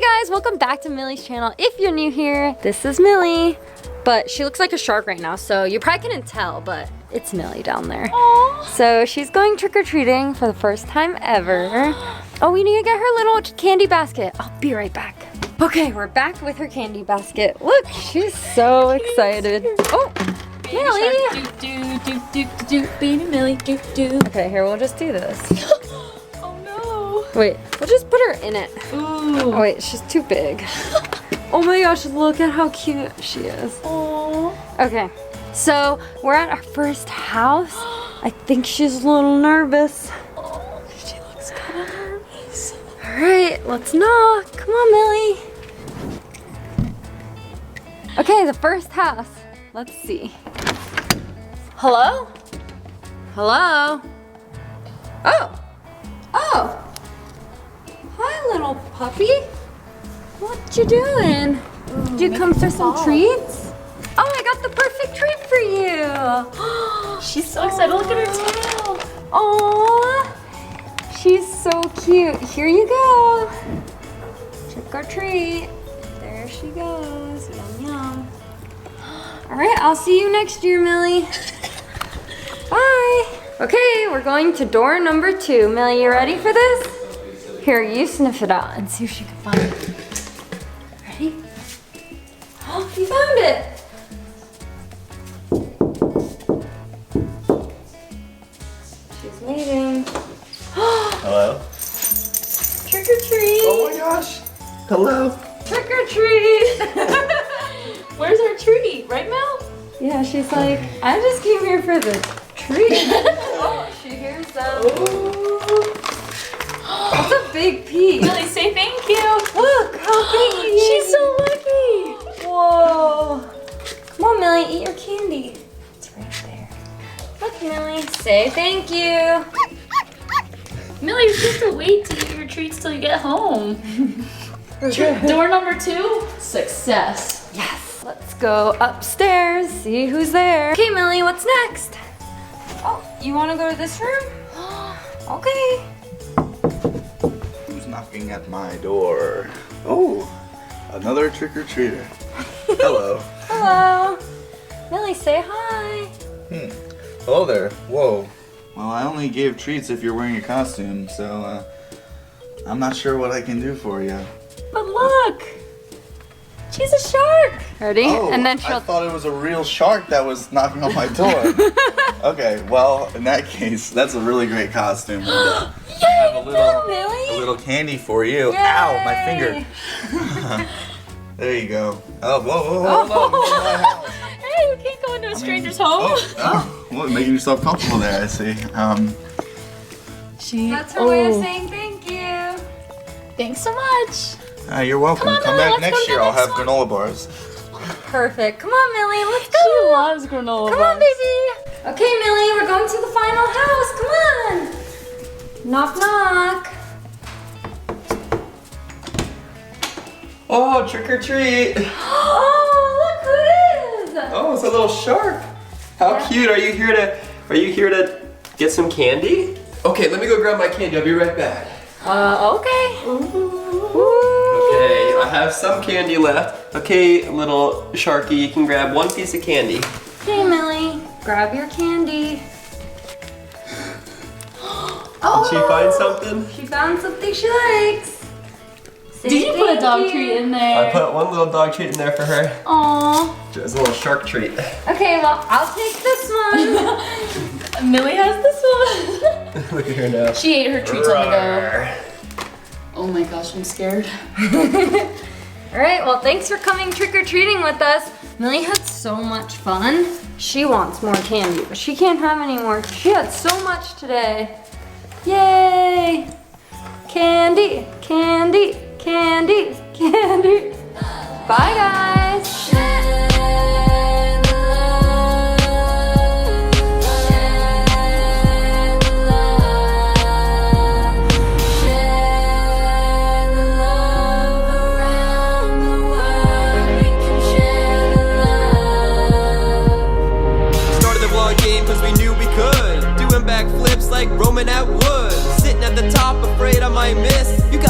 Hey guys, welcome back to Millie's channel. If you're new here, this is Millie. But she looks like a shark right now, so you probably couldn't tell, but it's Millie down there. Aww. So she's going trick-or-treating for the first time ever. Oh, we need to get her little candy basket. I'll be right back. Okay, we're back with her candy basket. Look, she's so excited. Oh, Millie. Baby Millie, Okay, here, we'll just do this. Oh no. Wait, we'll just put her in it. Ooh. Oh wait, she's too big. Oh my gosh, look at how cute she is. Aww. Okay, so we're at our first house. I think she's a little nervous. Oh, she looks kind of nervous. All right, let's knock. Come on, Millie. Okay, the first house. Let's see. Hello? Hello? Oh. Oh. Hi, little puppy. What you doing? Did you come for some treats? Oh, I got the perfect treat for you. She's so excited. Look at her tail. Aww. She's so cute. Here you go. Trick or treat. There she goes. Yum, yum. All right, I'll see you next year, Millie. Bye. Okay, we're going to door number 2. Millie, you ready for this? Here, you sniff it out and see if she can find it. Ready? Oh, you found it. She's leaving. Hello? Trick or treat. Oh my gosh. Hello. Trick or treat. Where's our treat? Right, Mel? Yeah, she's like, I just came here for the treat. Oh, she hears them. That's a big piece. Millie, say thank you. Look how big it is. She's so lucky. Whoa. Come on, Millie, eat your candy. It's right there. Look, Millie, say thank you. Millie, you have to wait to eat your treats till you get home. Door number 2, success. Yes. Let's go upstairs, see who's there. Okay, Millie, what's next? Oh, you want to go to this room? Okay. Who's knocking at my door? Oh, another trick-or-treater. Hello. Hello. Millie, say hi. Hello there. Whoa. Well, I only gave treats if you're wearing a costume, so I'm not sure what I can do for you. But look, she's a shark. Ready? Oh, And then I she'll. thought it was a real shark that was knocking on my door. Okay, well, in that case, that's a really great costume. And, I have a little candy for you. Yay. Ow, my finger. There you go. Oh, whoa, whoa, hold on. Hey, you can't go into a stranger's home. Oh, well, making yourself comfortable there, I see. That's her way of saying thank you. Thanks so much. You're welcome. Come on, Come Millie, back let's next go to the year. I'll next have one. granola bars. Perfect. Come on, Millie. Let's go. She loves granola Come on, baby. Okay, Millie, we're going to the final house. Come on. Knock, knock. Oh, trick or treat! Oh, look who it is. Oh, it's a little shark. How cute! Are you here to get some candy? Okay, let me go grab my candy. I'll be right back. Okay. Okay, I have some candy left. Okay, little sharky, you can grab one piece of candy. Okay, Millie, grab your candy. Did she find something? She found something she likes. Say Did you put a thank dog you. treat in I there? put one little dog treat in there for her. Aww. Just a little shark treat. Okay, well, I'll take this one. Millie has this one. Look at her now. She ate her treats on the go. Oh my gosh, I'm scared. All right, well, thanks for coming trick-or-treating with us. Millie had so much fun. She wants more candy, but she can't have any more. She had so much today. Yay! Candy, candy, candy, candy. Bye, guys. Started the vlog game cause we knew we could. Doing backflips like Roman at Wood. Sitting at the top afraid I might miss. You got